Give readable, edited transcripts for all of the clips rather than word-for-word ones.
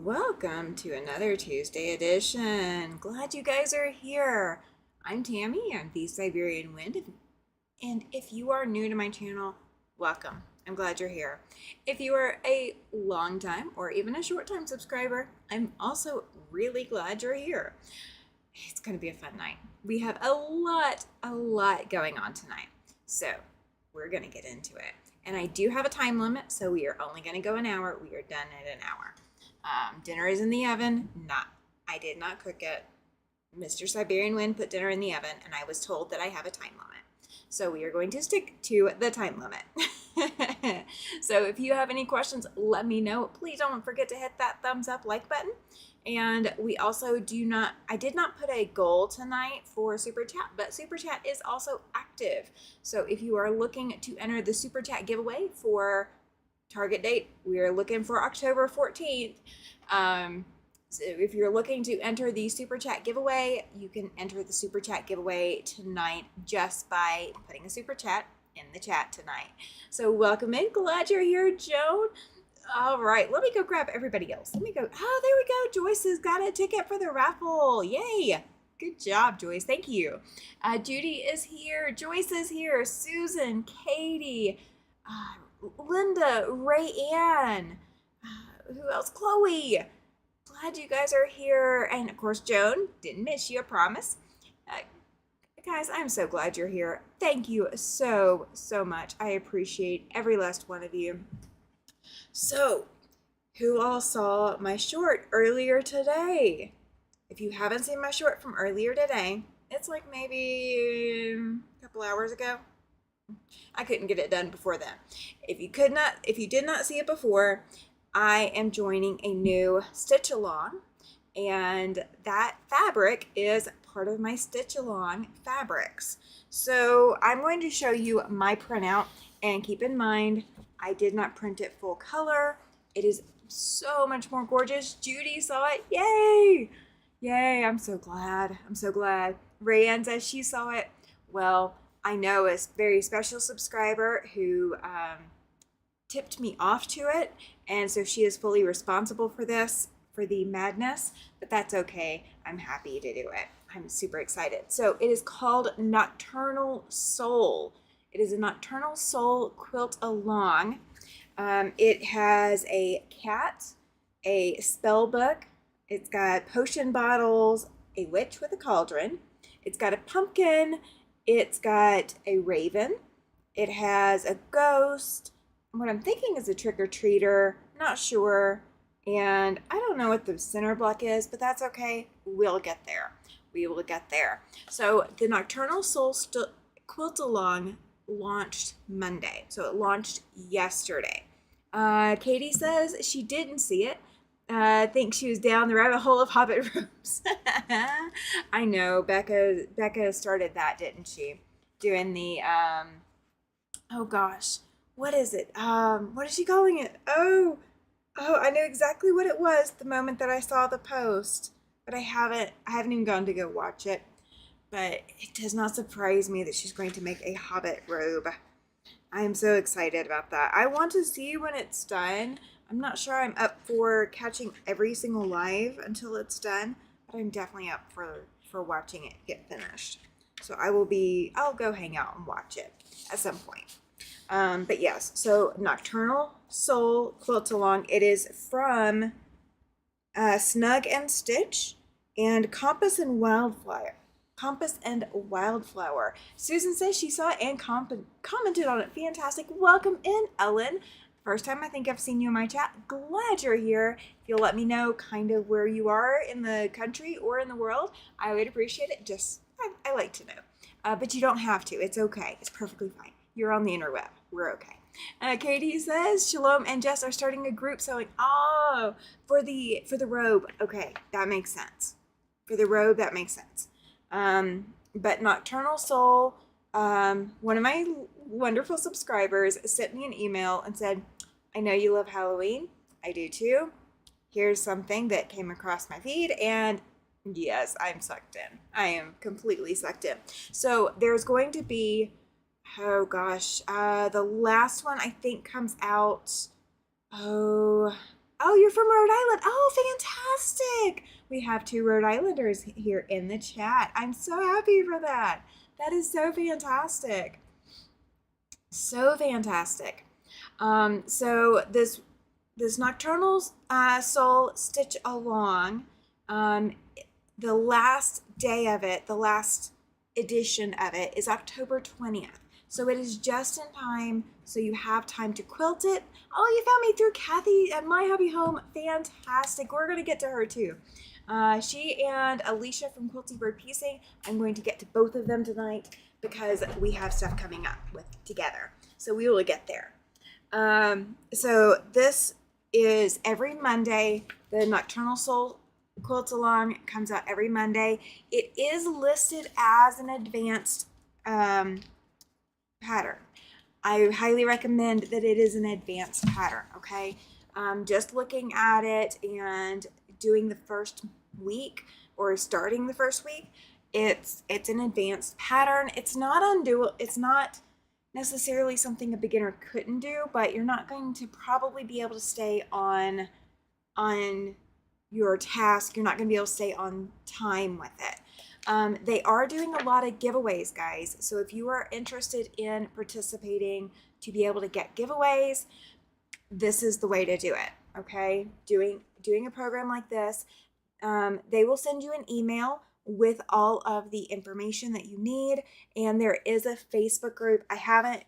Welcome to another Tuesday edition. Glad you guys are here. I'm Tammy, I'm the Siberian Wind, and if you are new to my channel, welcome. I'm glad you're here. If you are a long time or even a short time subscriber, I'm also really glad you're here. It's going to be a fun night. We have a lot going on tonight. So, we're going to get into it. And I do have a time limit, so we are only going to go an hour. We are done at an hour. Dinner is in the oven. I did not cook it. Mr. Siberian Wind put dinner in the oven, and I was told that I have a time limit. So we are going to stick to the time limit. So if you have any questions, let me know. Please don't forget to hit that thumbs up like button. And we also I did not put a goal tonight for Super Chat, but Super Chat is also active. So if you are looking to enter the Super Chat giveaway for target date, we are looking for October 14th. So if you're looking to enter the Super Chat giveaway, you can enter the Super Chat giveaway tonight just by putting a Super Chat in the chat tonight. So welcome in. Glad you're here, Joan. All right, let me go grab everybody else. Let me go. Oh, there we go. Joyce has got a ticket for the raffle. Yay. Good job, Joyce. Thank you. Judy is here. Joyce is here. Susan, Katie, Linda, Ray Ann, who else? Chloe. Glad you guys are here. And of course, Joan, didn't miss you, I promise. Guys, I'm so glad you're here. Thank you so much. I appreciate every last one of you. So, who all saw my short earlier today? If you haven't seen my short from earlier today, it's like maybe a couple hours ago. I couldn't get it done before then. If you did not see it before, I am joining a new stitch along, and that fabric is part of my stitch along fabrics. So I'm going to show you my printout, and keep in mind, I did not print it full color. It is so much more gorgeous. Judy saw it. Yay! Yay, I'm so glad. I'm so glad. Rayanne says she saw it. Well, I know a very special subscriber who tipped me off to it, and so she is fully responsible for this, for the madness, but that's okay. I'm happy to do it. I'm super excited. So it is called Nocturnal Soul. It is a Nocturnal Soul quilt along. It has a cat, a spell book, it's got potion bottles, a witch with a cauldron, it's got a pumpkin, it's got a raven, it has a ghost, what I'm thinking is a trick-or-treater, not sure, and I don't know what the center block is, but that's okay. We'll get there. We will get there. So the Nocturnal Soul quilt along launched Monday. So it launched yesterday. Katie says she didn't see it. I think she was down the rabbit hole of Hobbit rooms. I know, Becca started that, didn't she? Doing the, oh gosh, what is it? What is she calling it? Oh, I know exactly what it was the moment that I saw the post, but I haven't even gone to go watch it. But it does not surprise me that she's going to make a Hobbit robe. I am so excited about that. I want to see when it's done. I'm not sure I'm up for catching every single live until it's done, but I'm definitely up for watching it get finished. So I'll go hang out and watch it at some point. But yes, so Nocturnal Soul quilt along. It is from Snug and Stitch and Compass and Wildflower. Susan says she saw it and commented on it. Fantastic. Welcome in, Ellen. First time I think I've seen you in my chat. Glad you're here. If you'll let me know kind of where you are in the country or in the world, I would appreciate it. I like to know. But you don't have to. It's okay. It's perfectly fine. You're on the interweb. We're okay. Katie says Shalom and Jess are starting a group sewing. Oh, for the robe. Okay, that makes sense. For the robe, that makes sense. But Nocturnal Soul, one of my wonderful subscribers sent me an email and said, I know you love Halloween. I do too. Here's something that came across my feed, and yes, I'm sucked in. I am completely sucked in. So there's going to be, oh gosh, the last one I think comes out, Oh, you're from Rhode Island. Oh, fantastic. We have 2 Rhode Islanders here in the chat. I'm so happy for that. That is so fantastic. So fantastic. So this Nocturnal Soul Stitch Along, the last day of it, the last edition of it is October 20th. So it is just in time, so you have time to quilt it. Oh, you found me through Kathy at My Hobby Home. Fantastic. We're going to get to her too. She and Alicia from Quilty Bird Piecing, I'm going to get to both of them tonight because we have stuff coming up with together. So we will get there. So this is every Monday. The Nocturnal Soul Quilt Along comes out every Monday. It is listed as an advanced pattern. I highly recommend that it is an advanced pattern, okay? Just looking at it and doing the first week or starting the first week, it's an advanced pattern. It's not it's not necessarily something a beginner couldn't do, but you're not going to probably be able to stay on your task. You're not going to be able to stay on time with it. They are doing a lot of giveaways, guys. So if you are interested in participating to be able to get giveaways, this is the way to do it. Okay, doing a program like this, they will send you an email with all of the information that you need, and there is a Facebook group. I haven't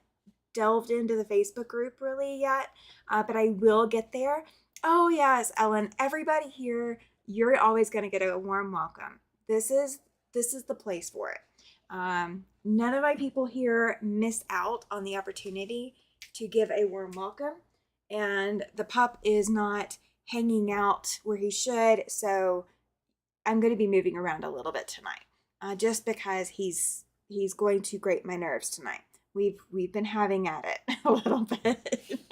delved into the Facebook group really yet, but I will get there. Oh yes, Ellen, everybody here, you're always going to get a warm welcome. This is the place for it. None of my people here miss out on the opportunity to give a warm welcome, and the pup is not hanging out where he should, so I'm going to be moving around a little bit tonight, just because he's going to grate my nerves tonight. We've been having at it a little bit.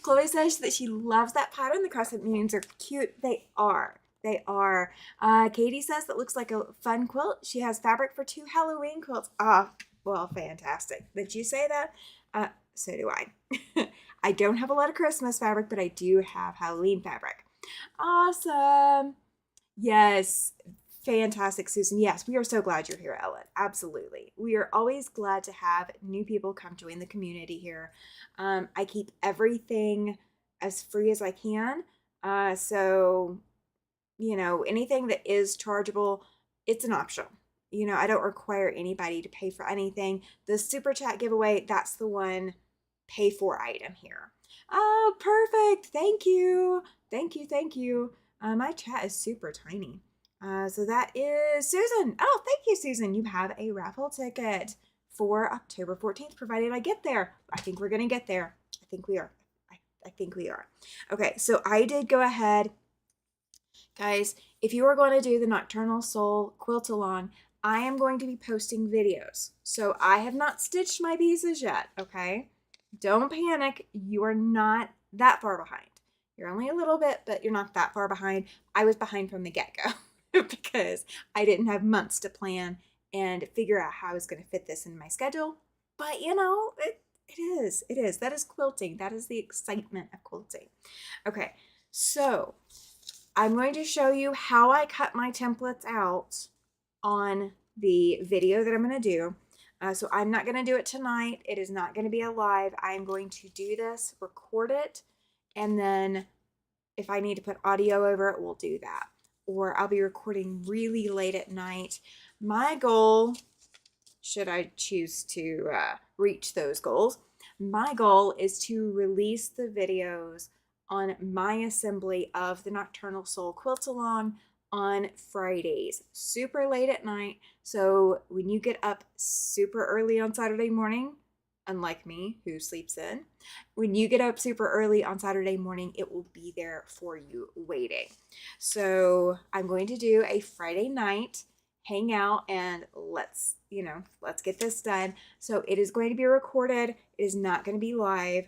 Chloe says that she loves that pattern. The crescent moons are cute. They are. They are. Katie says that looks like a fun quilt. She has fabric for 2 Halloween quilts. Ah, well, fantastic. Did you say that? So do I. I don't have a lot of Christmas fabric, but I do have Halloween fabric. Awesome. Yes. Fantastic, Susan. Yes, we are so glad you're here, Ellen. Absolutely. We are always glad to have new people come join the community here. I keep everything as free as I can. So, anything that is chargeable, it's an option. I don't require anybody to pay for anything. The Super Chat giveaway, that's the one pay for item here. Oh, perfect. Thank you. Thank you. Thank you. My chat is super tiny. So that is Susan. Oh, thank you, Susan. You have a raffle ticket for October 14th, provided I get there. I think we're going to get there. I think we are. I think we are. Okay, so I did go ahead. Guys, if you are going to do the Nocturnal Soul Quilt Along, I am going to be posting videos. So I have not stitched my pieces yet, okay? Don't panic. You are not that far behind. You're only a little bit, but you're not that far behind. I was behind from the get-go because I didn't have months to plan and figure out how I was going to fit this in my schedule. But it is. That is quilting. That is the excitement of quilting. Okay, so I'm going to show you how I cut my templates out on the video that I'm going to do. So I'm not going to do it tonight. It is not going to be a live. I'm going to do this, record it, and then if I need to put audio over it, we'll do that. Or I'll be recording really late at night. My goal, should I choose to reach those goals, my goal is to release the videos on my assembly of the Nocturnal Soul Quilt Along on Fridays, super late at night. So when you get up super early on Saturday morning, unlike me who sleeps in, when you get up super early on Saturday morning, it will be there for you waiting. So I'm going to do a Friday night hangout and let's get this done. So it is going to be recorded. It is not going to be live,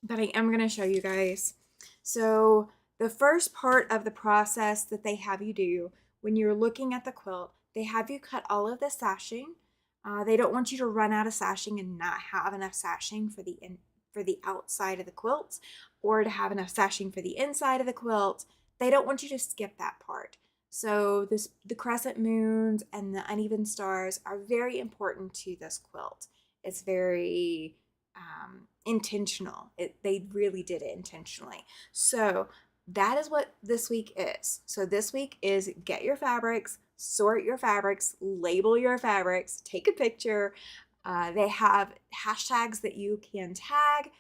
but I am going to show you guys. So the first part of the process that they have you do when you're looking at the quilt, they have you cut all of the sashing. They don't want you to run out of sashing and not have enough sashing for the for the outside of the quilt or to have enough sashing for the inside of the quilt. They don't want you to skip that part. So the crescent moons and the uneven stars are very important to this quilt. It's very intentional. They really did it intentionally. So that is what this week is. So this week is get your fabrics, sort your fabrics, label your fabrics, take a picture. They have hashtags that you can tag.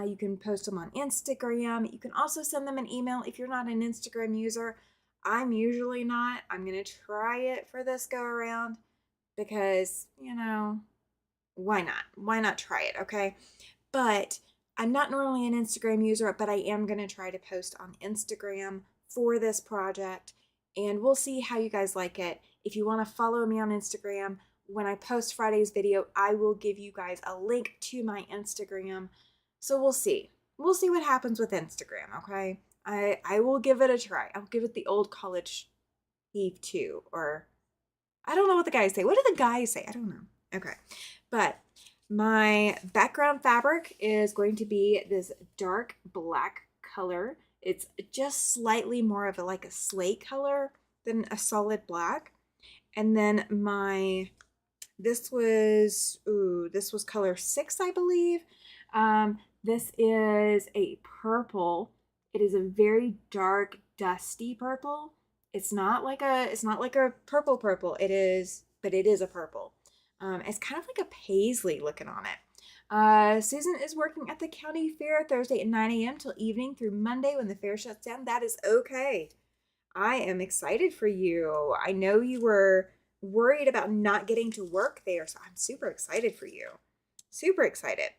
You can post them on Instagram. You can also send them an email if you're not an Instagram user. I'm usually not. I'm going to try it for this go around because, why not? Why not try it, okay? But I'm not normally an Instagram user, but I am going to try to post on Instagram for this project, and we'll see how you guys like it. If you want to follow me on Instagram, when I post Friday's video, I will give you guys a link to my Instagram. So we'll see. We'll see what happens with Instagram, okay? I will give it a try. I'll give it the old college Eve 2, or I don't know what the guys say. What do the guys say? I don't know. Okay. But my background fabric is going to be this dark black color. It's just slightly more of like a slate color than a solid black. And then this was color 6, I believe. This is a purple. It is a very dark, dusty purple. It's not like a purple. It is a purple. It's kind of like a paisley looking on it. Susan is working at the county fair Thursday at 9 a.m. till evening through Monday when the fair shuts down. That is okay. I am excited for you. I know you were worried about not getting to work there, so I'm super excited for you. Super excited.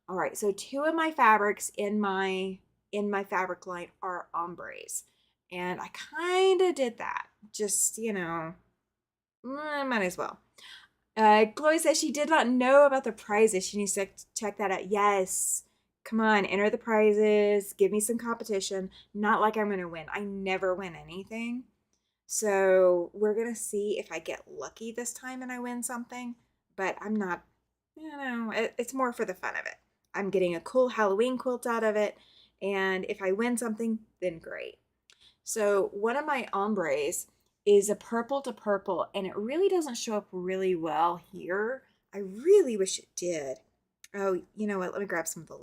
All right, so 2 of my fabrics in my fabric line are ombres. And I kind of did that. Just, might as well. Chloe says she did not know about the prizes. She needs to check that out. Yes. Come on, enter the prizes. Give me some competition. Not like I'm going to win. I never win anything. So we're going to see if I get lucky this time and I win something. But I'm not, it's more for the fun of it. I'm getting a cool Halloween quilt out of it. And if I win something, then great. So one of my ombres is a purple to purple, and it really doesn't show up really well here. I really wish it did. Oh, you know what? Let me grab some of the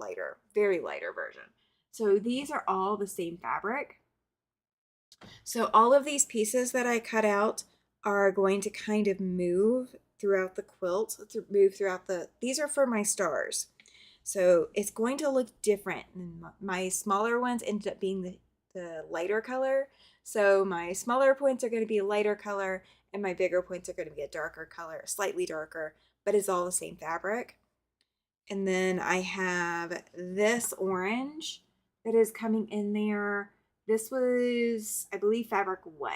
very lighter version. So these are all the same fabric. So all of these pieces that I cut out are going to kind of move throughout the quilt, these are for my stars. So it's going to look different. My smaller ones ended up being the lighter color. So my smaller points are going to be a lighter color and my bigger points are going to be a darker color, slightly darker, but it's all the same fabric. And then I have this orange that is coming in there. This was, I believe, fabric 1.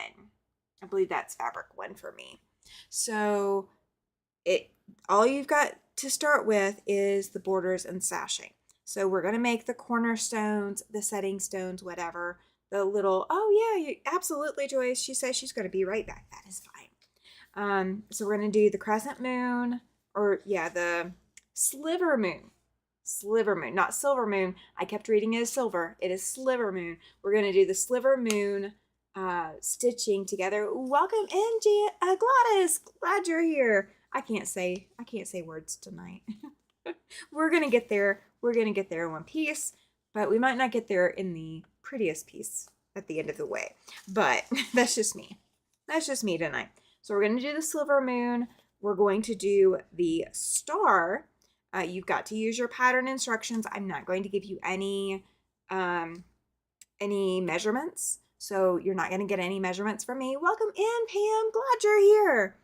I believe that's fabric 1 for me. So all you've got to start with is the borders and sashing. So we're going to make the cornerstones, the setting stones, whatever. The little, oh yeah, absolutely, Joyce. She says she's going to be right back. That is fine. So we're going to do the crescent moon, the sliver moon. Sliver moon, not silver moon. I kept reading it as silver. It is sliver moon. We're going to do the sliver moon stitching together. Welcome in, Gladys. Glad you're here. I can't say words tonight. We're going to get there. We're going to get there in one piece, but we might not get there in the prettiest piece at the end of the way. But that's just me. That's just me tonight. So we're going to do the sliver moon. We're going to do the star. You've got to use your pattern instructions. I'm not going to give you any measurements. So you're not going to get any measurements from me. Welcome in, Pam. Glad you're here.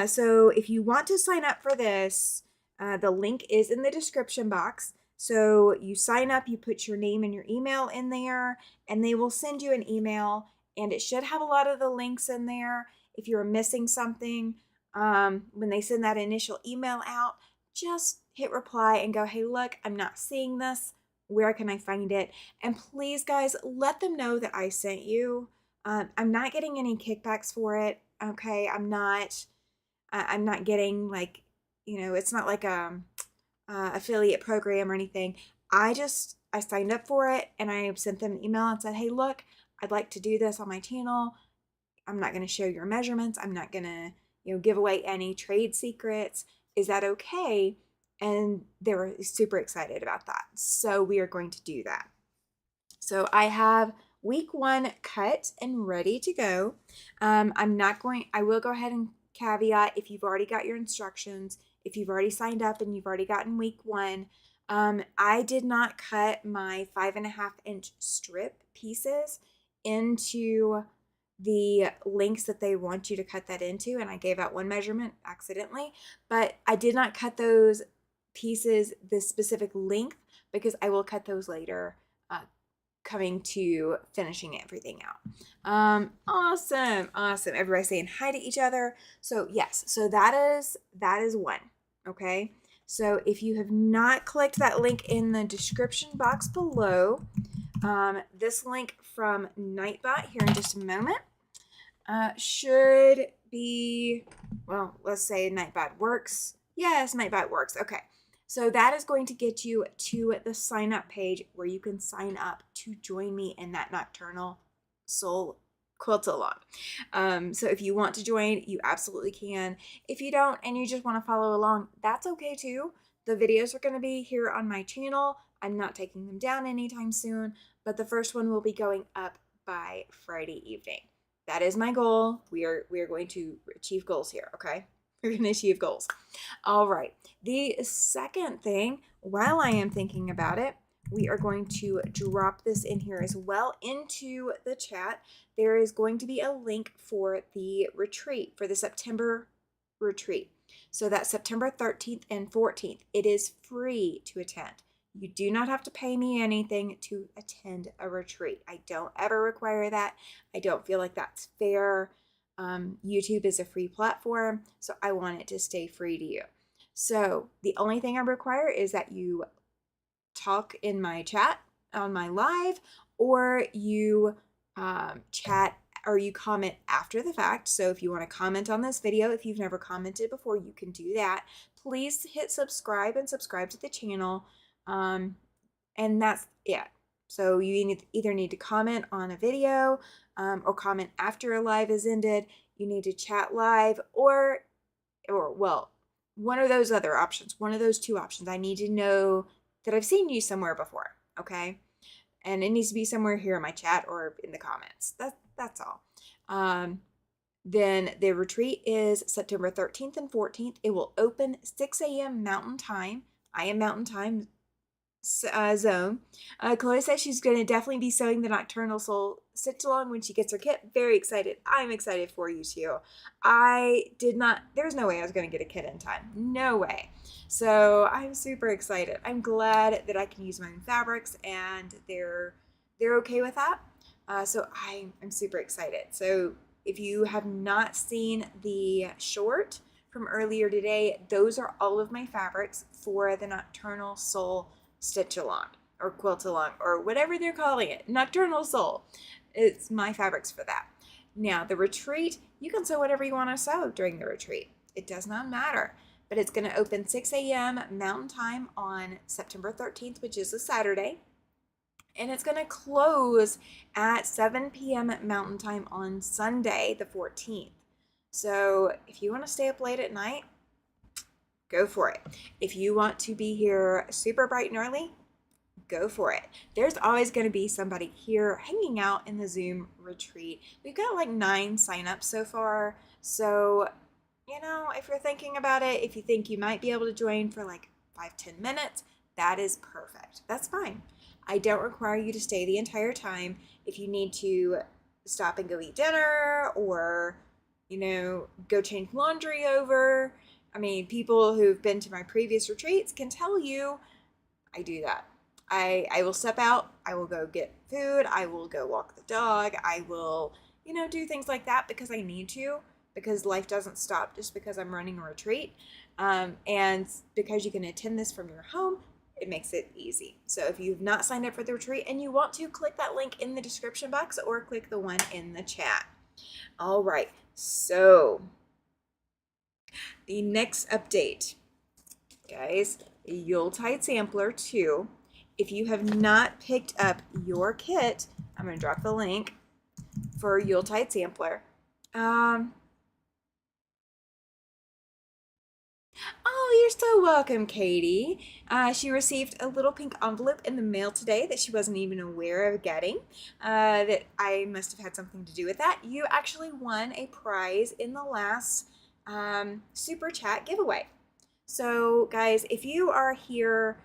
So if you want to sign up for this, the link is in the description box. So you sign up, you put your name and your email in there, and they will send you an email, and it should have a lot of the links in there. If you're missing something, when they send that initial email out, just hit reply and go, hey, look, I'm not seeing this. Where can I find it? And please, guys, let them know that I sent you. I'm not getting any kickbacks for it. Okay, I'm not getting it's not like a affiliate program or anything. I signed up for it and I sent them an email and said, hey, look, I'd like to do this on my channel. I'm not going to show your measurements. I'm not going to, give away any trade secrets. Is that okay? And they were super excited about that. So we are going to do that. So I have week 1 cut and ready to go. I will go ahead and caveat, if you've already got your instructions, if you've already signed up and you've already gotten week 1, I did not cut my 5.5-inch strip pieces into the lengths that they want you to cut that into, and I gave out one measurement accidentally, but I did not cut those pieces this specific length because I will cut those later, coming to finishing everything out. Awesome. Everybody saying hi to each other. So yes, so that is one. Okay. So if you have not clicked that link in the description box below, this link from Nightbot here in just a moment should be, well, let's say Nightbot works. Yes, Nightbot works. Okay. So that is going to get you to the sign up page where you can sign up to join me in that Nocturnal Soul quilt along. So if you want to join, you absolutely can. If you don't and you just want to follow along, that's okay too. The videos are going to be here on my channel. I'm not taking them down anytime soon, but the first one will be going up by Friday evening. That is my goal. We are going to achieve goals here, okay? We're going to achieve goals. All right. The second thing, while I am thinking about it, we are going to drop this in here as well into the chat. There is going to be a link for the retreat, for the September retreat. So that's September 13th and 14th. It is free to attend. You do not have to pay me anything to attend a retreat. I don't ever require that. I don't feel like that's fair. YouTube is a free platform, so I want it to stay free to you. So the only thing I require is that you talk in my chat on my live, or you chat or you comment after the fact. So if you want to comment on this video, if you've never commented before, you can do that. Please hit subscribe and subscribe to the channel. And that's it. So you either need to comment on a video or comment after a live is ended. You need to chat live or well, one of those other options, one of those two options. I need to know that I've seen you somewhere before, okay? And it needs to be somewhere here in my chat or in the comments. That's all. Then the retreat is September 13th and 14th. It will open 6 a.m. Mountain Time. I am Mountain Time zone. Chloe says she's going to definitely be sewing the Nocturnal Soul stitch along when she gets her kit. Very excited. I'm excited for you too. There's no way I was going to get a kit in time. No way. So I'm super excited. I'm glad that I can use my own fabrics and they're okay with that. So I'm super excited. So if you have not seen the short from earlier today, those are all of my fabrics for the Nocturnal Soul stitch along or quilt along or whatever they're calling it. Nocturnal Soul. It's my fabrics for that. Now the retreat, you can sew whatever you want to sew during the retreat. It does not matter. But it's going to open 6 a.m. Mountain Time on September 13th, which is a Saturday. And it's going to close at 7 p.m. Mountain Time on Sunday, the 14th. So if you want to stay up late at night, go for it. If you want to be here super bright and early, go for it. There's always going to be somebody here hanging out in the Zoom retreat. We've got like 9 signups so far. So, if you're thinking about it, if you think you might be able to join for like 5-10 minutes, that is perfect. That's fine. I don't require you to stay the entire time. If you need to stop and go eat dinner or, go change laundry over. I mean, people who've been to my previous retreats can tell you I do that. I will step out. I will go get food. I will go walk the dog. I will, do things like that because I need to, because life doesn't stop just because I'm running a retreat. And because you can attend this from your home, it makes it easy. So if you've not signed up for the retreat and you want to, click that link in the description box or click the one in the chat. All right. So the next update, guys, Yuletide Sampler 2 if you have not picked up your kit, I'm going to drop the link for Yuletide Sampler. Oh, you're so welcome, Katie. She received a little pink envelope in the mail today that she wasn't even aware of getting. That I must have had something to do with that. You actually won a prize in the last Super Chat giveaway. So, guys, if you are here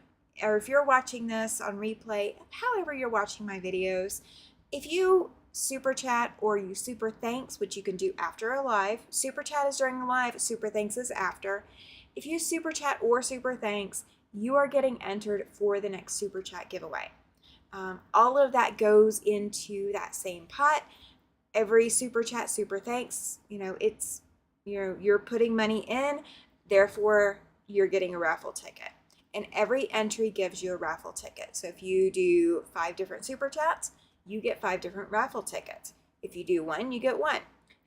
or if you're watching this on replay, however you're watching my videos, if you super chat or you super thanks, which you can do after a live, super chat is during the live, super thanks is after. If you super chat or super thanks, you are getting entered for the next super chat giveaway. All of that goes into that same pot. Every super chat, super thanks, it's, you're putting money in, therefore you're getting a raffle ticket. And every entry gives you a raffle ticket. So if you do 5 different super chats, you get 5 different raffle tickets. If you do one, you get one.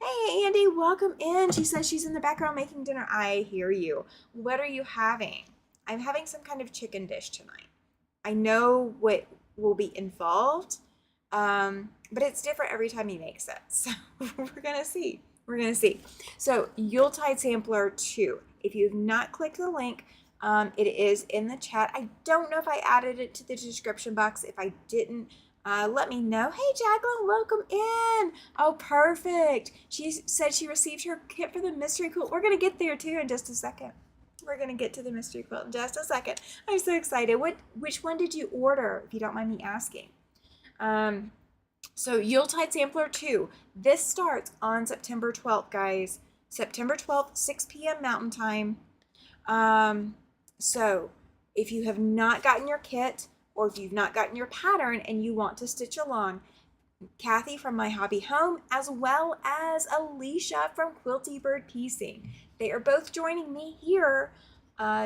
Hey, Andy, welcome in. She says she's in the background making dinner. I hear you. What are you having? I'm having some kind of chicken dish tonight. I know what will be involved, but it's different every time he makes it. So we're going to see. We're going to see. So Yuletide Sampler 2. If you have not clicked the link, it is in the chat. I don't know if I added it to the description box. If I didn't, let me know. Hey, Jacqueline, welcome in. Oh, perfect. She said she received her kit for the mystery quilt. We're going to get there, too, in just a second. We're going to get to the mystery quilt in just a second. I'm so excited. Which one did you order, if you don't mind me asking? So Yuletide Sampler 2. This starts on September 12th, guys. September 12th, 6 p.m. Mountain Time. So if you have not gotten your kit, or if you've not gotten your pattern and you want to stitch along, Kathy from My Hobby Home, as well as Alicia from Quilty Bird Piecing. They are both joining me here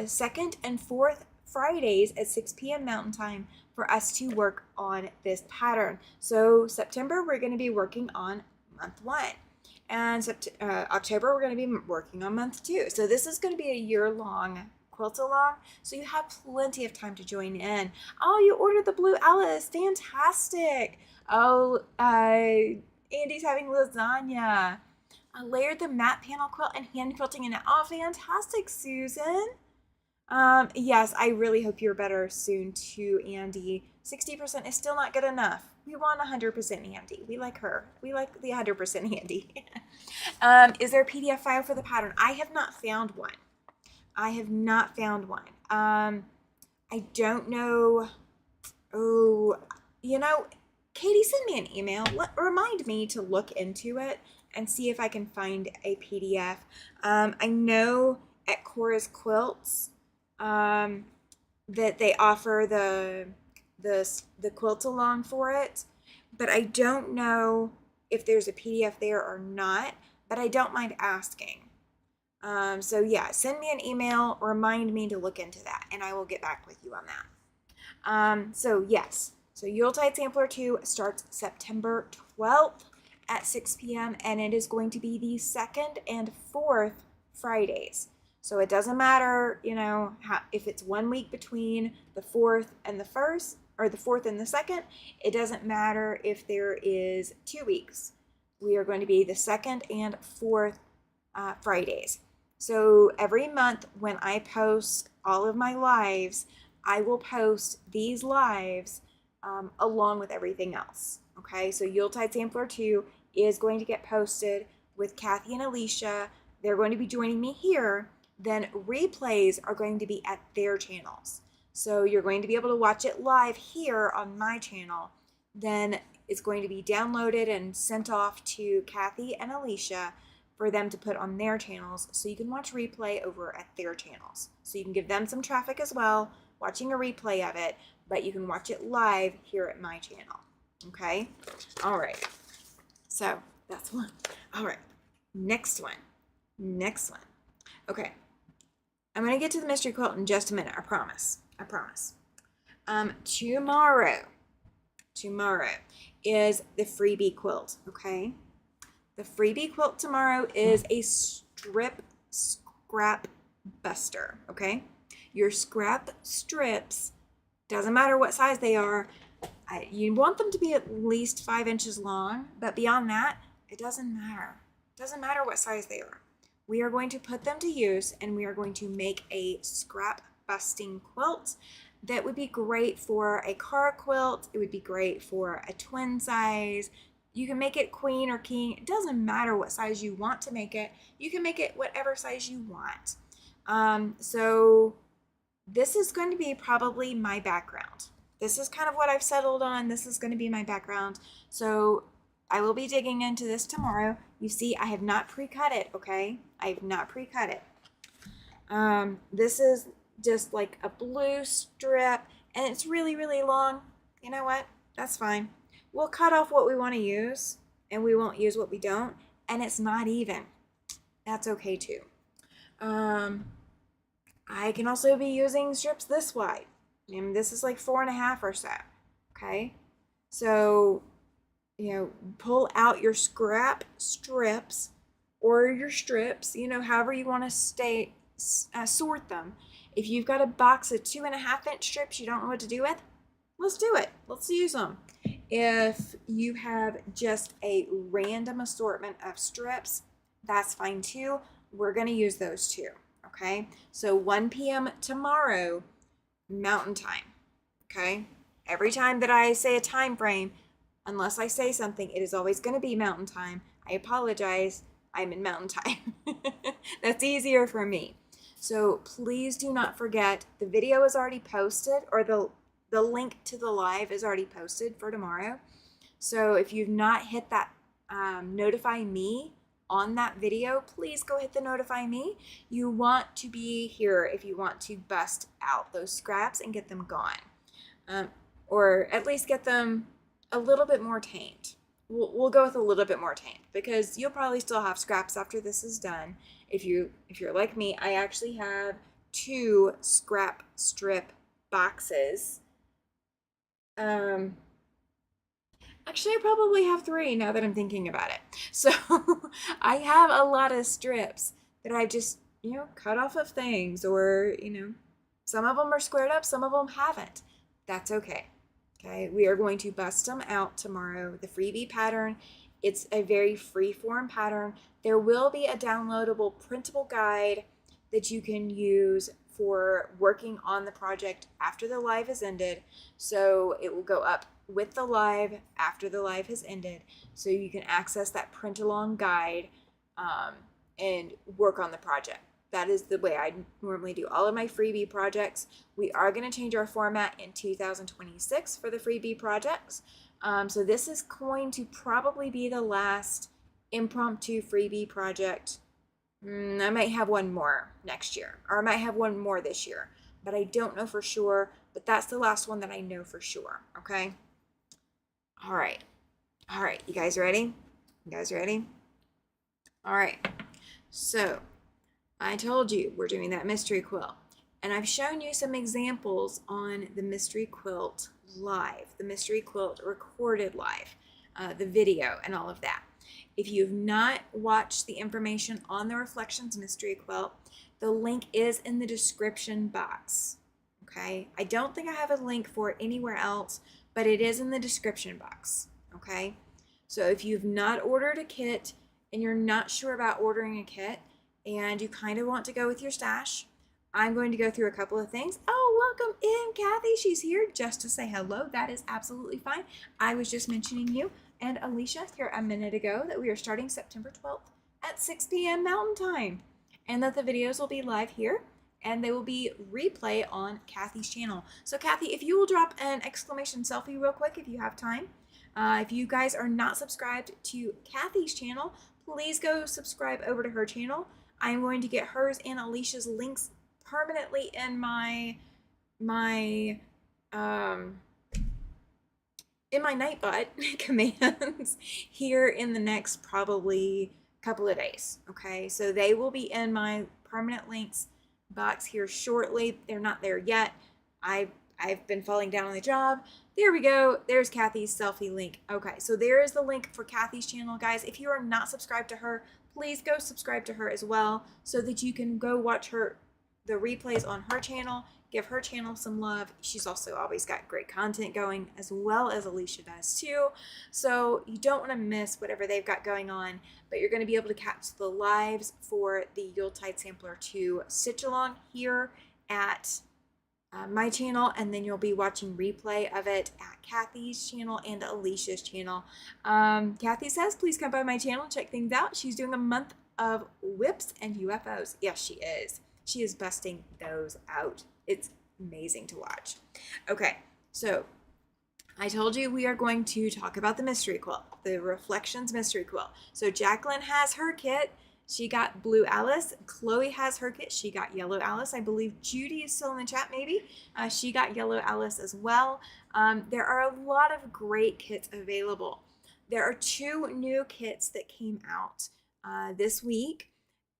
second and fourth Fridays at 6 p.m. Mountain Time for us to work on this pattern. So September, we're going to be working on month 1. And October, we're going to be working on month 2. So this is going to be a year-long quilt along, so you have plenty of time to join in. Oh, you ordered the Blue Alice. Fantastic. Oh, Andy's having lasagna. I layered the matte panel quilt and hand quilting in it. Oh, fantastic, Susan. Yes, I really hope you're better soon too, Andy. 60% is still not good enough. We want 100% Andy. We like her. We like the 100% Andy. Is there a PDF file for the pattern? I have not found one. I don't know. Oh, Katie, send me an email. Remind me to look into it and see if I can find a PDF. I know at Cora's Quilts that they offer the quilt along for it, but I don't know if there's a PDF there or not, but I don't mind asking. So yeah, send me an email, remind me to look into that, and I will get back with you on that. So yes, so Yuletide Sampler 2 starts September 12th at 6 p.m. and it is going to be the 2nd and 4th Fridays. So it doesn't matter, if it's 1 week between the 4th and the 1st, or the 4th and the 2nd. It doesn't matter if there is 2 weeks. We are going to be the 2nd and 4th Fridays. So every month when I post all of my lives, I will post these lives along with everything else. Okay, so Yuletide Sampler 2 is going to get posted with Kathy and Alicia. They're going to be joining me here. Then replays are going to be at their channels. So you're going to be able to watch it live here on my channel. Then it's going to be downloaded and sent off to Kathy and Alicia for them to put on their channels, so you can watch replay over at their channels. So you can give them some traffic as well, watching a replay of it, but you can watch it live here at my channel. Okay? All right. So that's one. All right. Next one. Okay. I'm going to get to the mystery quilt in just a minute. I promise. Tomorrow is the freebie quilt. Okay? The freebie quilt tomorrow is a scrap buster, okay? Your scrap strips Doesn't matter what size they are. You want them to be at least 5 inches long, but beyond that, it doesn't matter. It doesn't matter what size they are. We are going to put them to use, and we are going to make a scrap busting quilt that would be great for a car quilt. It would be great for a twin size. You can make it queen or king. It doesn't matter what size you want to make it. You can make it whatever size you want. So this is going to be probably my background. This is kind of what I've settled on. This is going to be my background. So I will be digging into this tomorrow. You see, I have not pre-cut it, okay? I have not pre-cut it. This is just like a blue strip, and it's really, really long. You know what? That's fine. We'll cut off what we want to use, and we won't use what we don't, and it's not even. That's okay too. I can also be using strips this wide. And this is like 4.5 or so. Okay. So, pull out your scrap strips or your strips, however you want to sort them. If you've got a box of 2.5-inch strips you don't know what to do with, let's do it. Let's use them. If you have just a random assortment of strips, that's fine too. We're going to use those too. Okay. So 1 p.m. tomorrow, Mountain Time. Okay. Every time that I say a time frame, unless I say something, it is always going to be Mountain Time. I apologize. I'm in Mountain Time. That's easier for me. So please do not forget, the video is already posted, or the link to the live is already posted for tomorrow. So if you've not hit that notify me on that video, please go hit the notify me. You want to be here if you want to bust out those scraps and get them gone, or at least get them a little bit more tamed. We'll go with a little bit more tamed, because you'll probably still have scraps after this is done. If you're like me, I actually have 2 scrap strip boxes. Actually, I probably have 3 now that I'm thinking about it. So I have a lot of strips that I just, cut off of things, or, some of them are squared up, some of them haven't. That's okay. Okay, we are going to bust them out tomorrow. The freebie pattern, it's a very free-form pattern. There will be a downloadable printable guide that you can use for working on the project after the live has ended. So it will go up with the live after the live has ended, so you can access that print-along guide and work on the project. That is the way I normally do all of my freebie projects. We are going to change our format in 2026 for the freebie projects. So this is going to probably be the last impromptu freebie project. I might have one more next year, or I might have one more this year, but I don't know for sure. But that's the last one that I know for sure. Okay. All right. You guys ready? All right. So I told you we're doing that mystery quilt, and I've shown you some examples on the mystery quilt live, the mystery quilt recorded live, the video and all of that. If you've not watched the information on the Reflections mystery quilt, the link is in the description box. Okay, I don't think I have a link for it anywhere else, but it is in the description box. Okay, so if you've not ordered a kit and you're not sure about ordering a kit, and you kind of want to go with your stash, I'm going to go through a couple of things. Oh, welcome in, Kathy. She's here just to say hello. That is absolutely fine. I was just mentioning you and Alicia here a minute ago that we are starting September 12th at 6 p.m. Mountain Time, and that the videos will be live here and they will be replay on Kathy's channel. So Kathy, if you will drop an exclamation selfie real quick if you have time. If you guys are not subscribed to Kathy's channel, please go subscribe over to her channel. I'm going to get hers and Alicia's links permanently in my Nightbot commands here in the next probably couple of days. Okay, so they will be in my permanent links box here shortly. They're not there yet. I've been falling down on the job. There we go. There's Kathy's selfie link. Okay, so there is the link for Kathy's channel, guys. If you are not subscribed to her, please go subscribe to her as well, so that you can go watch her the replays on her channel. Give her channel some love. She's also always got great content going, as well as Alicia does too. So you don't want to miss whatever they've got going on, but you're going to be able to catch the lives for the Yuletide Sampler 2 Stitch Along here at my channel, and then you'll be watching replay of it at Kathy's channel and Alicia's channel. Kathy says, please come by my channel and check things out. She's doing a month of whips and UFOs. Yes, she is. She is busting those out. It's amazing to watch. Okay, so I told you we are going to talk about the mystery quilt, the Reflections mystery quilt. So Jacqueline has her kit. She got Blue Alice. Chloe has her kit. She got Yellow Alice. I believe Judy is still in the chat, maybe. She got Yellow Alice as well. There are a lot of great kits available. There are 2 new kits that came out this week.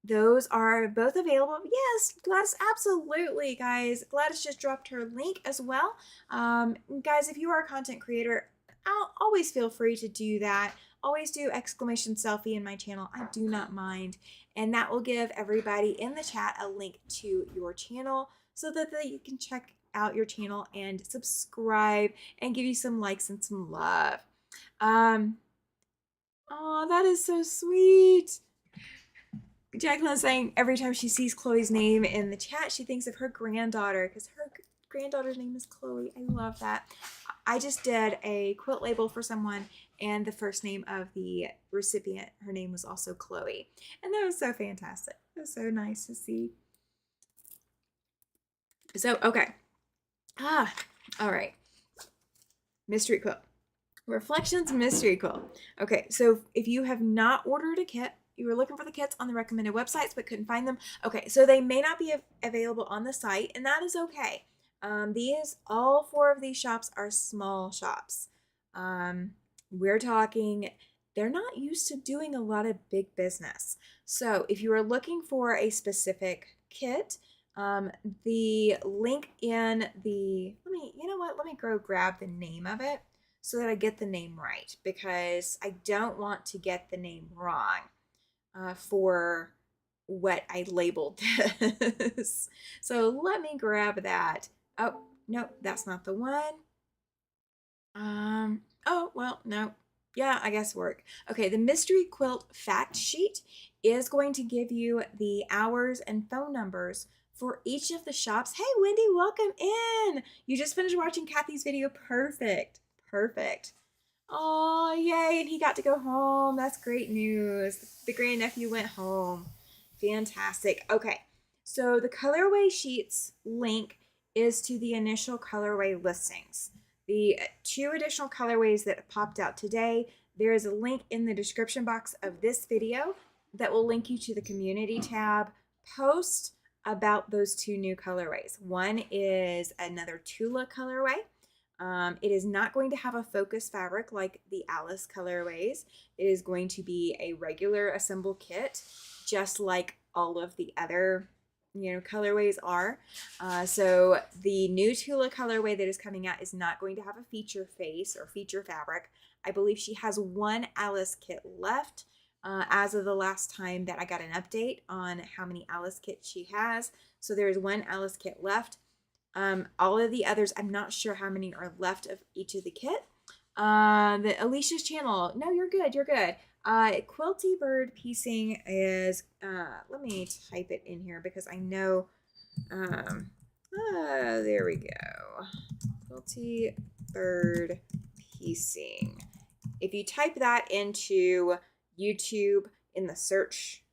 Those are both available. Yes, Gladys, absolutely, guys. Gladys just dropped her link as well. Guys, if you are a content creator, always feel free to do that. Always do exclamation selfie in my channel. I do not mind. And that will give everybody in the chat a link to your channel so that you can check out your channel and subscribe and give you some likes and some love. Oh, that is so sweet. Jacqueline's saying every time she sees Chloe's name in the chat, she thinks of her granddaughter because her granddaughter's name is Chloe. I love that. I just did a quilt label for someone, and the first name of the recipient, her name was also Chloe. And that was so fantastic. It was so nice to see. So, okay. All right. Mystery quilt. Reflections mystery quilt. Okay, so if you have not ordered a kit, you were looking for the kits on the recommended websites but couldn't find them. Okay, so they may not be available on the site, and that is okay. All 4 of these shops are small shops. We're talking, they're not used to doing a lot of big business. So if you are looking for a specific kit, the link in the, let me go grab the name of it so that I get the name right, because I don't want to get the name wrong for what I labeled this. So let me grab that. Oh, no, that's not the one. Oh, well, no. Yeah, I guess work. Okay, the mystery quilt fact sheet is going to give you the hours and phone numbers for each of the shops. Hey, Wendy, welcome in. You just finished watching Kathy's video. Perfect. Perfect. Oh, yay, and he got to go home. That's great news. The grandnephew went home. Fantastic. Okay, so the colorway sheets link is to the initial colorway listings. The 2 additional colorways that popped out today, there is a link in the description box of this video that will link you to the community tab post about those 2 new colorways. One is another Tula colorway. It is not going to have a focus fabric like the Alice colorways. It is going to be a regular assemble kit, just like all of the other colorways are. So the new Tula colorway that is coming out is not going to have a feature face or feature fabric. I believe she has 1 Alice kit left as of the last time that I got an update on how many Alice kits she has. So there is 1 Alice kit left. All of the others, I'm not sure how many are left of each of the kit. The Alicia's channel, no, you're good, you're good. Quilty Bird Piecing is, let me type it in here because I know, there we go. Quilty Bird Piecing. If you type that into YouTube, in the search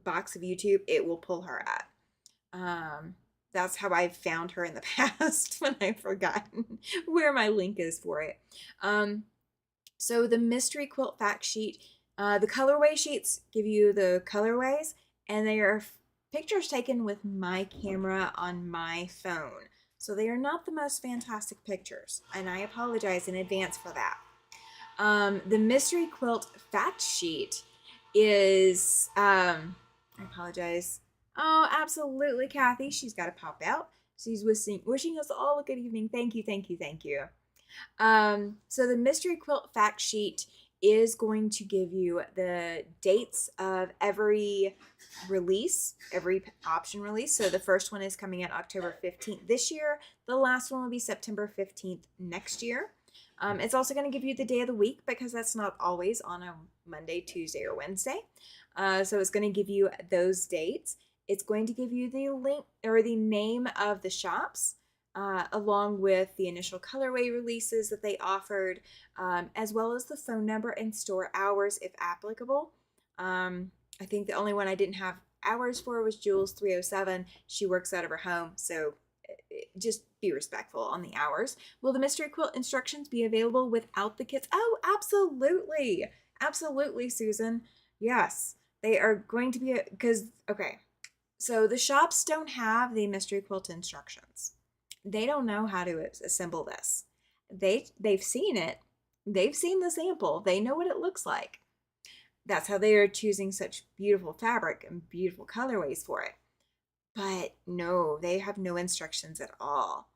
box of YouTube, it will pull her up. That's how I've found her in the past when I've forgotten where my link is for it. So the mystery quilt fact sheet, the colorway sheets give you the colorways, and they are pictures taken with my camera on my phone. So they are not the most fantastic pictures, and I apologize in advance for that. The mystery quilt fact sheet is, I apologize. Oh, absolutely, Kathy. She's got to pop out. She's wishing us all a good evening. Thank you, thank you, thank you. So the mystery quilt fact sheet is going to give you the dates of every release, every option release. So the first one is coming out October 15th this year. The last one will be September 15th next year. It's also going to give you the day of the week because that's not always on a Monday, Tuesday, or Wednesday. So it's going to give you those dates. It's going to give you the link or the name of the shops, along with the initial colorway releases that they offered, as well as the phone number and store hours if applicable. I think the only one I didn't have hours for was Jules 307. She works out of her home, so just be respectful on the hours. Will the mystery quilt instructions be available without the kits? Oh, absolutely. Absolutely, Susan. Yes, they are going to be, because, okay, so the shops don't have the mystery quilt instructions. They don't know how to assemble this. They've seen it. They've seen the sample. They know what it looks like. That's how they are choosing such beautiful fabric and beautiful colorways for it. But no, they have no instructions at all.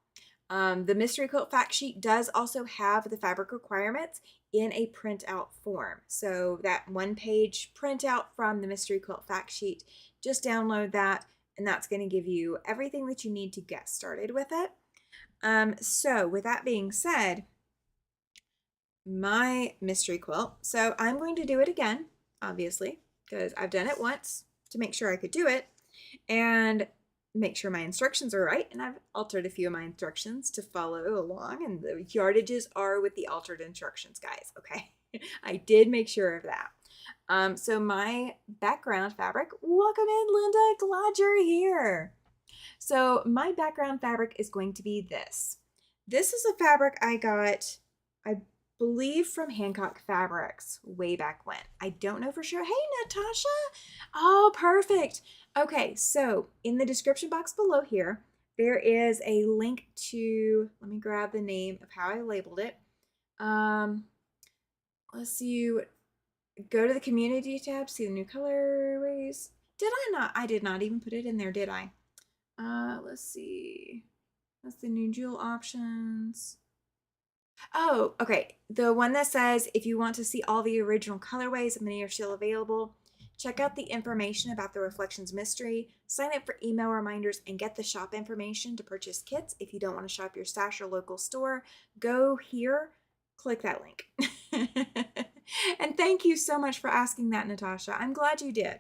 The mystery quilt fact sheet does also have the fabric requirements in a printout form. So that 1-page printout from the mystery quilt fact sheet, just download that, and that's going to give you everything that you need to get started with it. So with that being said, my mystery quilt, so I'm going to do it again, obviously, because I've done it once to make sure I could do it and make sure my instructions are right. And I've altered a few of my instructions to follow along, and the yardages are with the altered instructions, guys. Okay. I did make sure of that. So my background fabric, welcome in, Linda. Glad you're here. So my background fabric is going to be this. This is a fabric I got, I believe, from Hancock Fabrics way back when. I don't know for sure. Hey, Natasha. Oh, perfect. Okay, so in the description box below here, there is a link to, let me grab the name of how I labeled it. Let's see, go to the community tab, see the new colorways. Did I not? I did not even put it in there, did I? Let's see. That's the new jewel options. Oh, okay. The one that says, if you want to see all the original colorways, many are still available. Check out the information about the Reflections Mystery, sign up for email reminders, and get the shop information to purchase kits. If you don't want to shop your stash or local store, go here, click that link. And thank you so much for asking that, Natasha. I'm glad you did.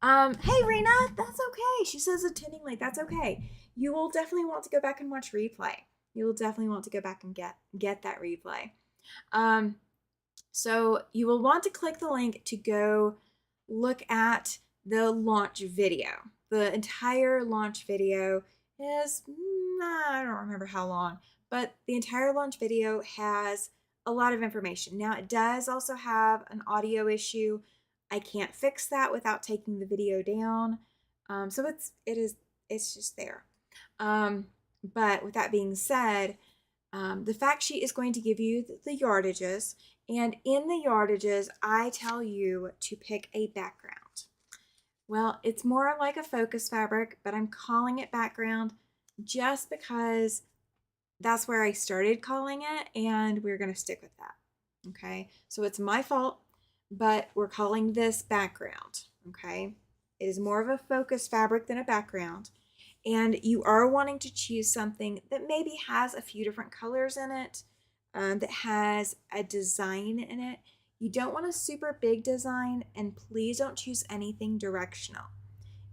Hey, Rena, that's okay. She says attending late. That's okay. You will definitely want to go back and watch replay. You will definitely want to go back and get that replay. So you will want to click the link to go look at the launch video. The entire launch video is, I don't remember how long, but the entire launch video has a lot of information. Now it does also have an audio issue. I can't fix that without taking the video down. So it's just there. But with that being said, the fact sheet is going to give you the yardages, and in the yardages, I tell you to pick a background. Well, it's more like a focus fabric, but I'm calling it background just because that's where I started calling it, and we're going to stick with that. Okay, so it's my fault, but we're calling this background. Okay, it is more of a focus fabric than a background. And you are wanting to choose something that maybe has a few different colors in it, that has a design in it. You don't want a super big design, and please don't choose anything directional.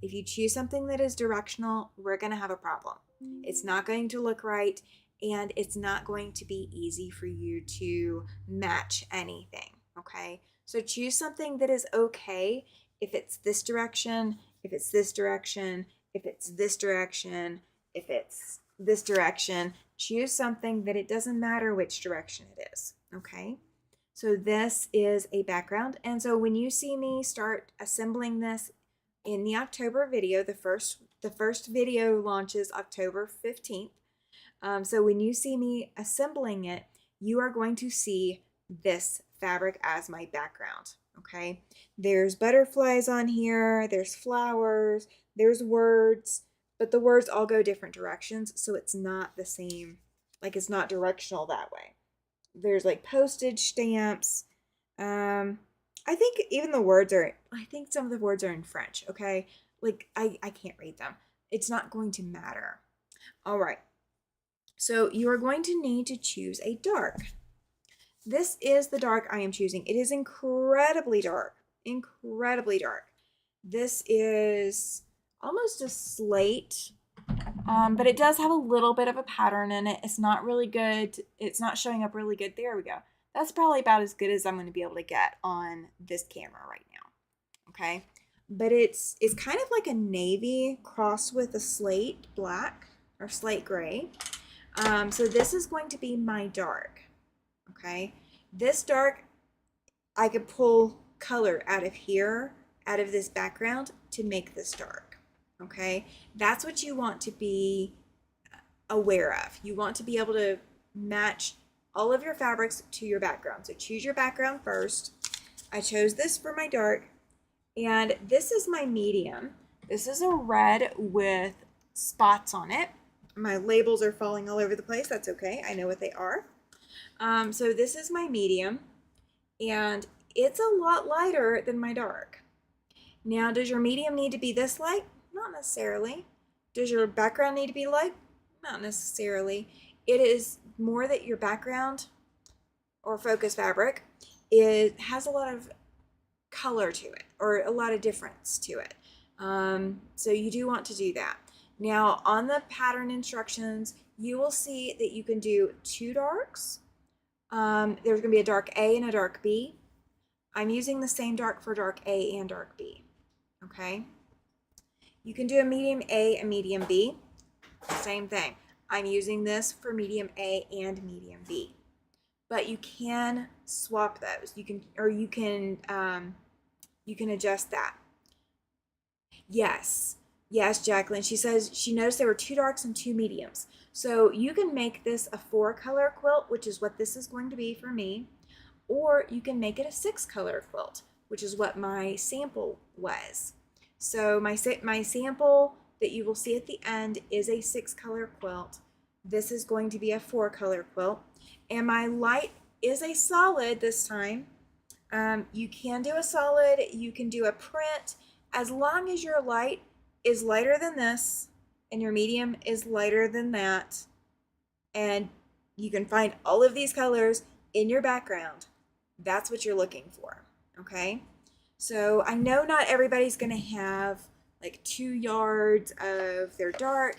If you choose something that is directional, we're going to have a problem. It's not going to look right, and it's not going to be easy for you to match anything, okay? So choose something that is okay if it's this direction, if it's this direction, if it's this direction, if it's this direction. Choose something that it doesn't matter which direction it is, okay? So this is a background, and so when you see me start assembling this in the October video, the first video launches October 15th. So when you see me assembling it, you are going to see this fabric as my background, okay? There's butterflies on here, there's flowers, there's words, but the words all go different directions, so it's not the same, like it's not directional that way. There's like postage stamps, I think even the words are, I think some of the words are in French, okay? Like, I can't read them. It's not going to matter. All right. So you are going to need to choose a dark. This is the dark I am choosing. It is incredibly dark, incredibly dark. This is almost a slate, but it does have a little bit of a pattern in it. It's not really good. It's not showing up really good. There we go. That's probably about as good as I'm going to be able to get on this camera right now. Okay. But it's kind of like a navy crossed with a slate black or slate gray. So this is going to be my dark. Okay. This dark, I could pull color out of here, out of this background to make this dark. Okay. That's what you want to be aware of. You want to be able to match all of your fabrics to your background. So choose your background first. I chose this for my dark, and this is my medium. This is a red with spots on it. My labels are falling all over the place. That's okay. I know what they are. So this is my medium, and it's a lot lighter than my dark. Now, does your medium need to be this light? Not necessarily. Does your background need to be light? Not necessarily. It is more that your background or focus fabric, it has a lot of color to it or a lot of difference to it. So you do want to do that. Now on the pattern instructions, you will see that you can do two darks. There's going to be a dark A and a dark B. I'm using the same dark for dark A and dark B. Okay. You can do a medium A and medium B. Same thing. I'm using this for medium A and medium B. But you can swap those. You can adjust that. Yes, Jacqueline. She says she noticed there were two darks and two mediums. So you can make this a 4-color quilt, which is what this is going to be for me, or you can make it a 6-color quilt, which is what my sample was. So my sample that you will see at the end is a 6-color quilt. This is going to be a 4-color quilt. And my light is a solid this time. You can do a solid, you can do a print, as long as your light is lighter than this and your medium is lighter than that. And you can find all of these colors in your background. That's what you're looking for, okay? So I know not everybody's gonna have like 2 yards of their dark.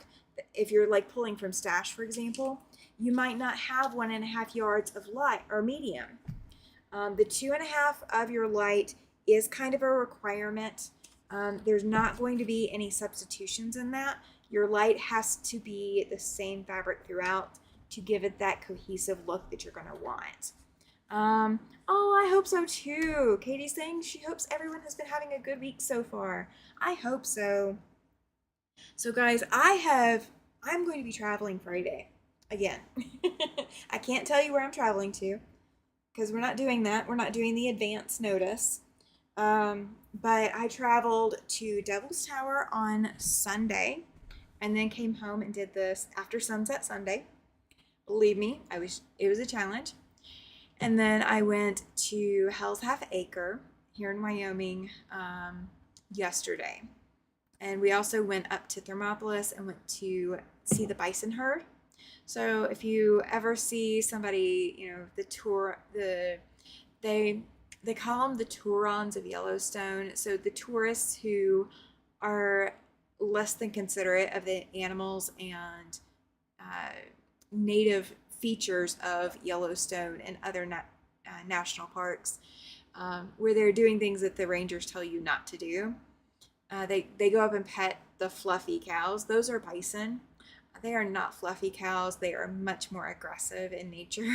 If you're like pulling from stash, for example, you might not have 1.5 yards of light or medium. The 2.5 of your light is kind of a requirement. There's not going to be any substitutions in that. Your light has to be the same fabric throughout to give it that cohesive look that you're going to want. Oh, I hope so too. Katie's saying she hopes everyone has been having a good week so far. I hope so. So guys, I'm going to be traveling Friday again. I can't tell you where I'm traveling to because we're not doing that. We're not doing the advance notice. But I traveled to Devil's Tower on Sunday and then came home and did this after sunset Sunday. Believe me, it was a challenge. And then I went to Hell's Half Acre here in Wyoming yesterday. And we also went up to Thermopolis and went to see the bison herd. So if you ever see somebody, they call them the Turons of Yellowstone. So the tourists who are less than considerate of the animals and native features of Yellowstone and other national parks, where they're doing things that the rangers tell you not to do. They go up and pet the fluffy cows. Those are bison. They are not fluffy cows. They are much more aggressive in nature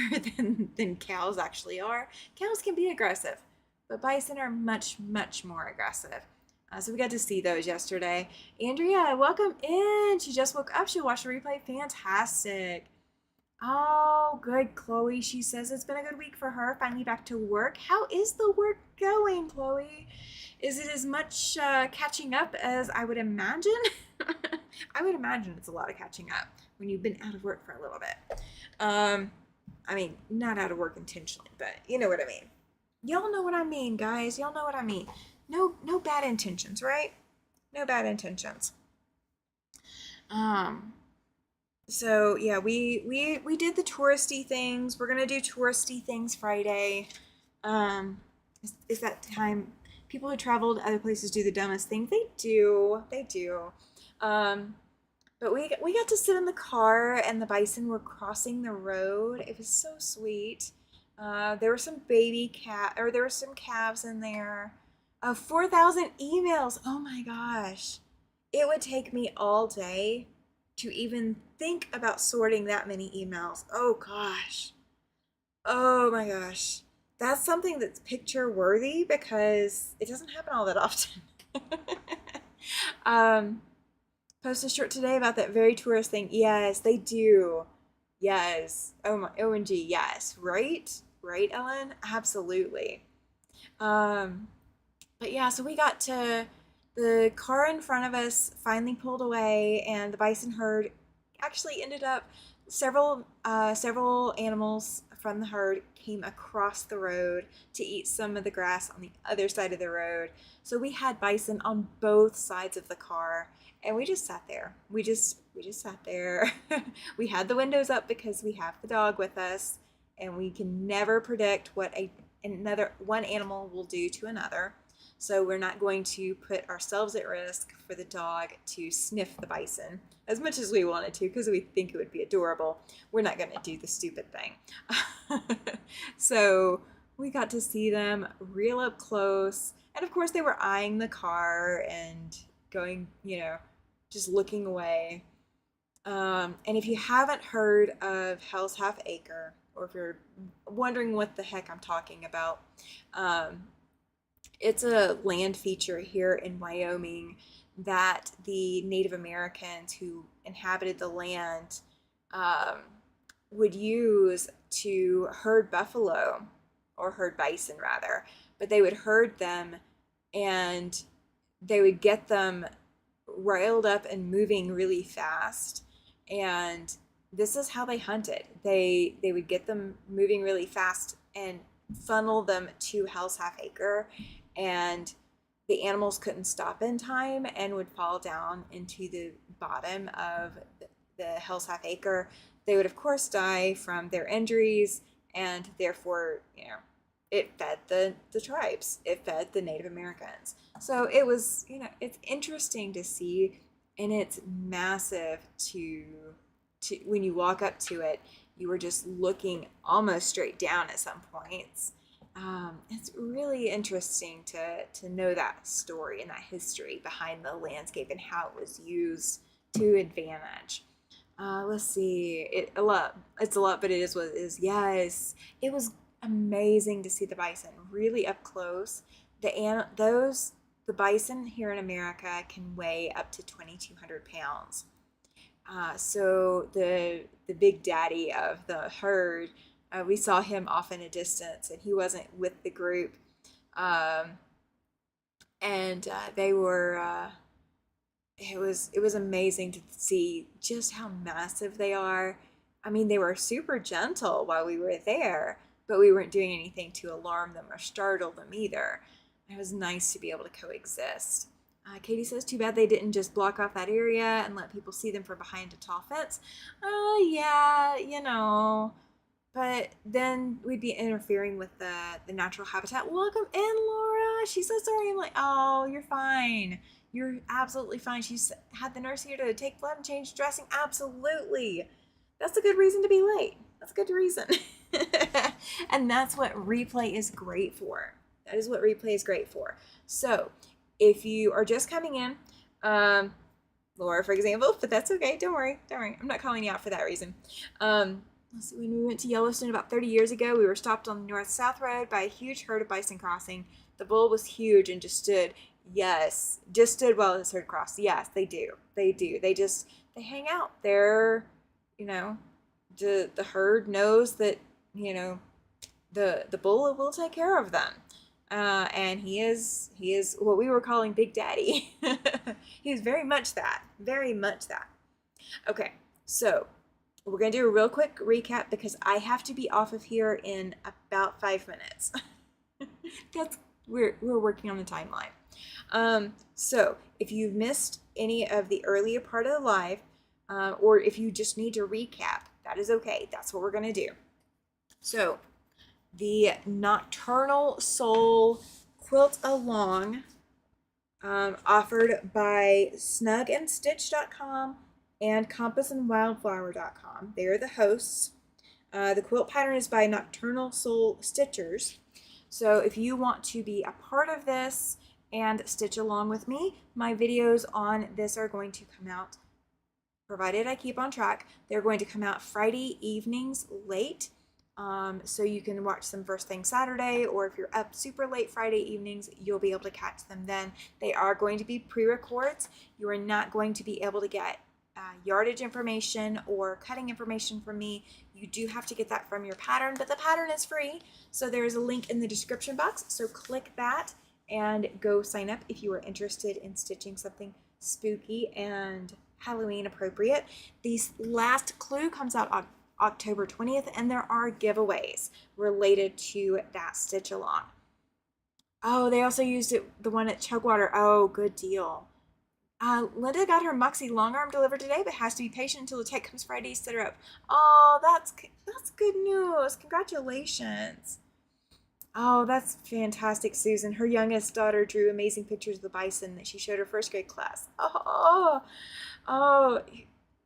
than cows actually are. Cows can be aggressive, but bison are much, much more aggressive. So we got to see those yesterday. Andrea, welcome in. She just woke up. She watched the replay. Fantastic. Oh, good, Chloe. She says it's been a good week for her. Finally back to work. How is the work going, Chloe? Is it as much catching up as I would imagine? I would imagine it's a lot of catching up when you've been out of work for a little bit. I mean, not out of work intentionally, but you know what I mean. Y'all know what I mean, guys. Y'all know what I mean. No bad intentions, right? No bad intentions. Um, so yeah, we did the touristy things. We're gonna do touristy things Friday. Is that time people who travel to other places do the dumbest thing? They do. Um, but we got to sit in the car and the bison were crossing the road. It was so sweet. There were some there were some calves in there. 4,000 emails. Oh my gosh. It would take me all day to even think about sorting that many emails. Oh gosh. Oh my gosh. That's something that's picture worthy because it doesn't happen all that often. um, Post a short today about that very tourist thing. Yes, they do. Yes. Oh my OMG, yes. Right? Right, Ellen? Absolutely. Um, but yeah, so we got to the car in front of us finally pulled away and the bison herd actually ended up several animals from the herd came across the road to eat some of the grass on the other side of the road. So we had bison on both sides of the car and we just sat there. We just sat there. We had the windows up because we have the dog with us and we can never predict what another one animal will do to another. So we're not going to put ourselves at risk for the dog to sniff the bison as much as we wanted to because we think it would be adorable. We're not going to do the stupid thing. So we got to see them real up close. And of course, they were eyeing the car and going, just looking away. And if you haven't heard of Hell's Half Acre, or if you're wondering what the heck I'm talking about, um, it's a land feature here in Wyoming that the Native Americans who inhabited the land um, would use to herd buffalo or herd bison rather, but they would herd them and they would get them riled up and moving really fast. And this is how they hunted. They would get them moving really fast and funnel them to Hell's Half Acre, and the animals couldn't stop in time and would fall down into the bottom of the Hell's Half Acre. They would of course die from their injuries, and therefore, it fed the tribes. It fed the Native Americans. So it was, it's interesting to see, and it's massive to when you walk up to it, you were just looking almost straight down at some points. It's really interesting to know that story and that history behind the landscape and how it was used to advantage. Let's see, It's a lot, but it is what it is. Yes, it was amazing to see the bison really up close. The bison here in America can weigh up to 2,200 pounds. So the big daddy of the herd, we saw him off in a distance, and he wasn't with the group. Um, and they were. It was amazing to see just how massive they are. I mean, they were super gentle while we were there, but we weren't doing anything to alarm them or startle them either. It was nice to be able to coexist. Katie says, too bad they didn't just block off that area and let people see them from behind a tall fence. Yeah, but then we'd be interfering with the natural habitat. Welcome in, Laura. She's so sorry. I'm like, oh, you're fine. You're absolutely fine. She's had the nurse here to take blood and change dressing. Absolutely. That's a good reason to be late. That's a good reason. And that's what replay is great for. That is what replay is great for. So if you are just coming in, Laura, for example, but that's okay. Don't worry. I'm not calling you out for that reason. Let's see, when we went to Yellowstone about 30 years ago, we were stopped on the north-south road by a huge herd of bison crossing. The bull was huge and just stood. Yes, just stood while his herd crossed. Yes, they do. They hang out. The herd knows that, the bull will take care of them. And he is what we were calling Big Daddy. He is very much that. Very much that. Okay, so we're going to do a real quick recap because I have to be off of here in about 5 minutes. That's we're working on the timeline. So if you've missed any of the earlier part of the live, or if you just need to recap, that is okay. That's what we're gonna do. So the Nocturnal Soul Quilt Along, offered by snugandstitch.com and compassandwildflower.com. They are the hosts. The quilt pattern is by Nocturnal Soul Stitchers. So if you want to be a part of this and stitch along with me, my videos on this are going to come out, provided I keep on track, they're going to come out Friday evenings late. So you can watch them first thing Saturday, or if you're up super late Friday evenings, you'll be able to catch them then. They are going to be pre-records. You are not going to be able to get yardage information or cutting information from me. You do have to get that from your pattern, but the pattern is free. So there's a link in the description box. So click that and go sign up if you are interested in stitching something spooky and Halloween appropriate. The last clue comes out on October 20th, and there are giveaways related to that stitch along. Oh, they also used the one at Chugwater. Oh, good deal. Linda got her Muxie long arm delivered today, but has to be patient until the tech comes Friday to set her up. Oh, that's good news. Congratulations. Oh, that's fantastic, Susan. Her youngest daughter drew amazing pictures of the bison that she showed her first grade class. Oh,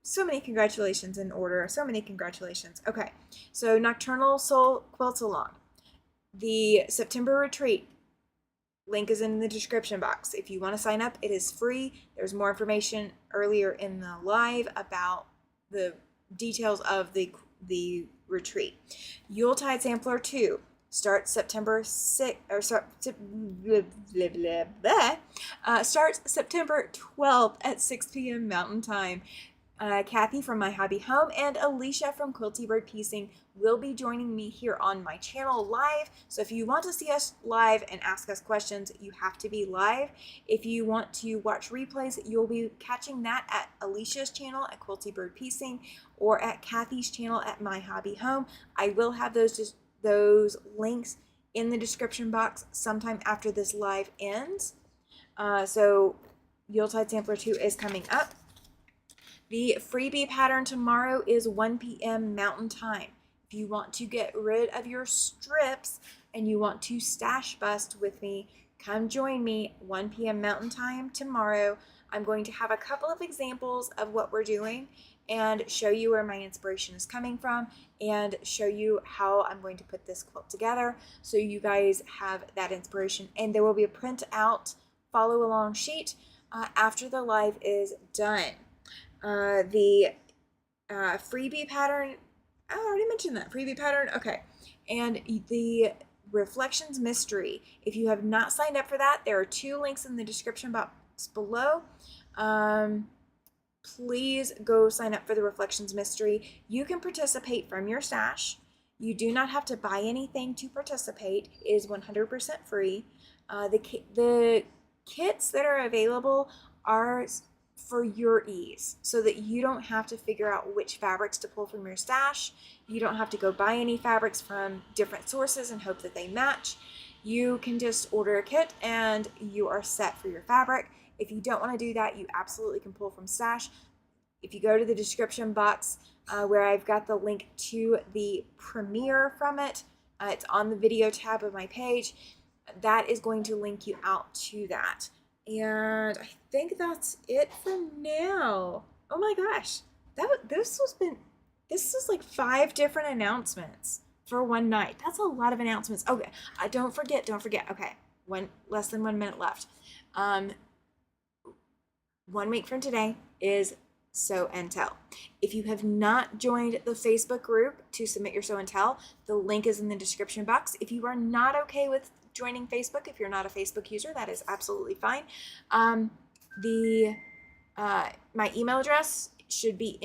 so many congratulations in order. So many congratulations. Okay, so Nocturnal Soul Quilts Along. The September retreat link is in the description box. If you want to sign up, it is free. There's more information earlier in the live about the details of the retreat. Yuletide Sampler 2 starts September 6th, or starts September 12th at 6 p.m. Mountain Time. Kathy from My Hobby Home and Alicia from Quilty Bird Piecing will be joining me here on my channel live. So if you want to see us live and ask us questions, you have to be live. If you want to watch replays, you'll be catching that at Alicia's channel at Quilty Bird Piecing or at Kathy's channel at My Hobby Home. I will have those links in the description box sometime after this live ends. So Yuletide Sampler 2 is coming up. The freebie pattern tomorrow is 1 p.m. Mountain Time. If you want to get rid of your strips and you want to stash bust with me, come join me 1 p.m. Mountain Time tomorrow. I'm going to have a couple of examples of what we're doing and show you where my inspiration is coming from and show you how I'm going to put this quilt together so you guys have that inspiration. And there will be a print out follow along sheet after the live is done. The freebie pattern, I already mentioned that freebie pattern. Okay. And the Reflections Mystery. If you have not signed up for that, there are 2 links in the description box below. Please go sign up for the Reflections Mystery. You can participate from your stash. You do not have to buy anything to participate. It is 100% free. The kits that are available are for your ease so that you don't have to figure out which fabrics to pull from your stash. You don't have to go buy any fabrics from different sources and hope that they match. You can just order a kit and you are set for your fabric. If you don't want to do that, you absolutely can pull from stash. If you go to the description box where I've got the link to the premiere from it, it's on the video tab of my page. That is going to link you out to that. And I think that's it for now. Oh my gosh, this is like 5 different announcements for one night. That's a lot of announcements. Okay, don't forget. Okay, less than 1 minute left. 1 week from today is Sew and Tell. If you have not joined the Facebook group to submit your Sew and Tell, the link is in the description box. If you are not okay with joining Facebook, if you're not a Facebook user, that is absolutely fine. My email address should be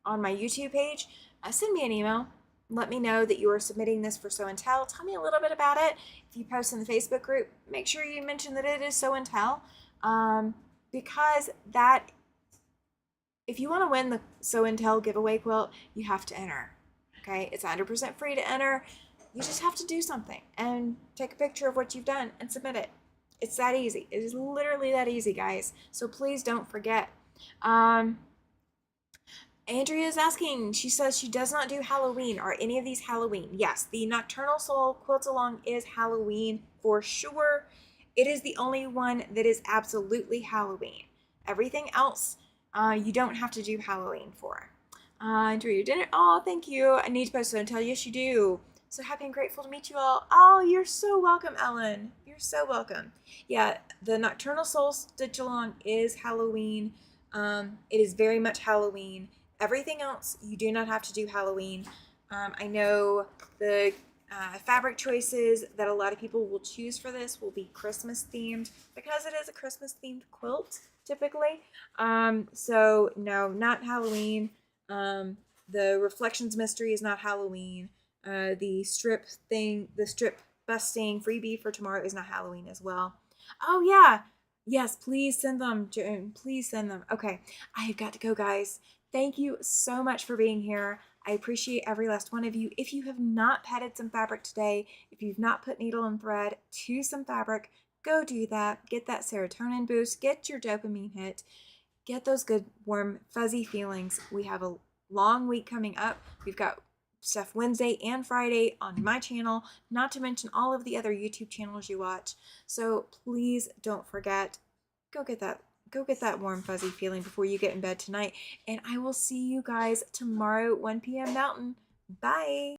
on my YouTube page. Send me an email. Let me know that you are submitting this for Sew and Tell. Tell me a little bit about it. If you post in the Facebook group, make sure you mention that it is Sew and Tell, because if you want to win the Sew and Tell giveaway quilt, you have to enter. Okay, it's 100% free to enter. You just have to do something and take a picture of what you've done and submit it. It's that easy. It is literally that easy, guys. So please don't forget. Um, Andrea is asking, she says she does not do Halloween. Are any of these Halloween? Yes, the Nocturnal Soul Quilt Along is Halloween for sure. It is the only one that is absolutely Halloween. Everything else, you don't have to do Halloween for. Enjoy your dinner. Oh, thank you. I need to post it and tell you. Yes, you do. So happy and grateful to meet you all. Oh, you're so welcome, Ellen. You're so welcome. Yeah, the Nocturnal Soul Stitch Along is Halloween. It is very much Halloween. Everything else, you do not have to do Halloween. I know the fabric choices that a lot of people will choose for this will be Christmas themed because it is a Christmas themed quilt typically. So no, not Halloween. The Reflections Mystery is not Halloween. The strip busting freebie for tomorrow is not Halloween as well. Oh yeah. Yes, please send them, June. Please send them. Okay, I have got to go, guys. Thank you so much for being here. I appreciate every last one of you. If you have not patted some fabric today, if you've not put needle and thread to some fabric, go do that. Get that serotonin boost, get your dopamine hit, get those good, warm, fuzzy feelings. We have a long week coming up. We've got stuff Wednesday and Friday on my channel, not to mention all of the other YouTube channels you watch. So please don't forget, go get that warm fuzzy feeling before you get in bed tonight. And I will see you guys tomorrow, 1 p.m. Mountain. Bye.